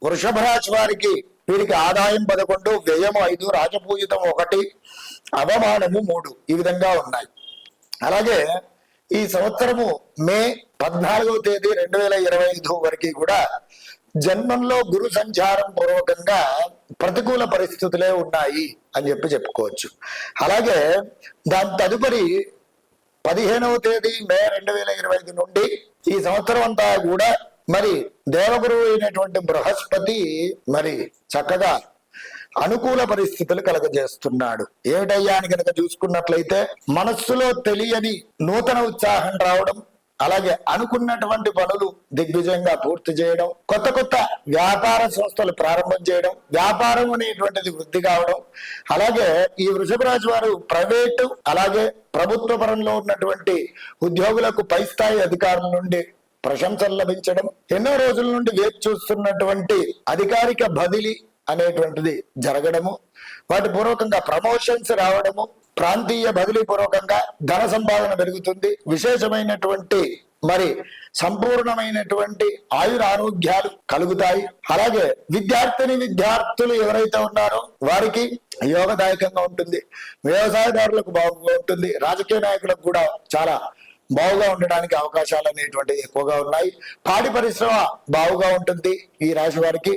వృషభ రాశి వారికి వీరికి ఆదాయం 11, వ్యయము 5, రాజపూజితం 1, అవమానము 3 ఈ విధంగా ఉన్నాయి. అలాగే ఈ సంవత్సరము మే 14వ తేదీ 2025 వరకు కూడా జన్మంలో గురు సంచారం పూర్వకంగా ప్రతికూల పరిస్థితులే ఉన్నాయి అని చెప్పుకోవచ్చు. అలాగే దాని తదుపరి 15వ తేదీ మే 2025 నుండి ఈ సంవత్సరం అంతా కూడా మరి దేవగురువు అయినటువంటి బృహస్పతి మరి చక్కగా అనుకూల పరిస్థితులు కలగజేస్తున్నాడు. ఏమిటయ్యా అని కనుక చూసుకున్నట్లయితే మనస్సులో తెలియని నూతన ఉత్సాహం రావడం, అలాగే అనుకున్నటువంటి పనులు దిగ్విజయంగా పూర్తి చేయడం, కొత్త కొత్త వ్యాపార సంస్థలు ప్రారంభం చేయడం, వ్యాపారం అనేటువంటిది వృద్ధి కావడం, అలాగే ఈ వృషభ రాశి వారు ప్రైవేటు అలాగే ప్రభుత్వ పరంలో ఉన్నటువంటి ఉద్యోగులకు పై స్థాయి అధికారుల నుండి ప్రశంసలు లభించడం, ఎన్నో రోజుల నుండి వేచి చూస్తున్నటువంటి అధికారిక బదిలీ అనేటువంటిది జరగడము, వాటి పూర్వకంగా ప్రమోషన్స్ రావడము, ప్రాంతీయ బదిలీ పూర్వకంగా ధన సంపాదన పెరుగుతుంది, విశేషమైనటువంటి మరి సంపూర్ణమైనటువంటి ఆయుర ఆరోగ్యాలు కలుగుతాయి. అలాగే విద్యార్థులు ఎవరైతే ఉన్నారో వారికి యోగదాయకంగా ఉంటుంది, వ్యవసాయదారులకు బాగుగా ఉంటుంది, రాజకీయ నాయకులకు కూడా చాలా బావుగా ఉండడానికి అవకాశాలు అనేటువంటివి ఎక్కువగా ఉన్నాయి. పాడి పరిశ్రమ బావుగా ఉంటుంది ఈ రాశి వారికి.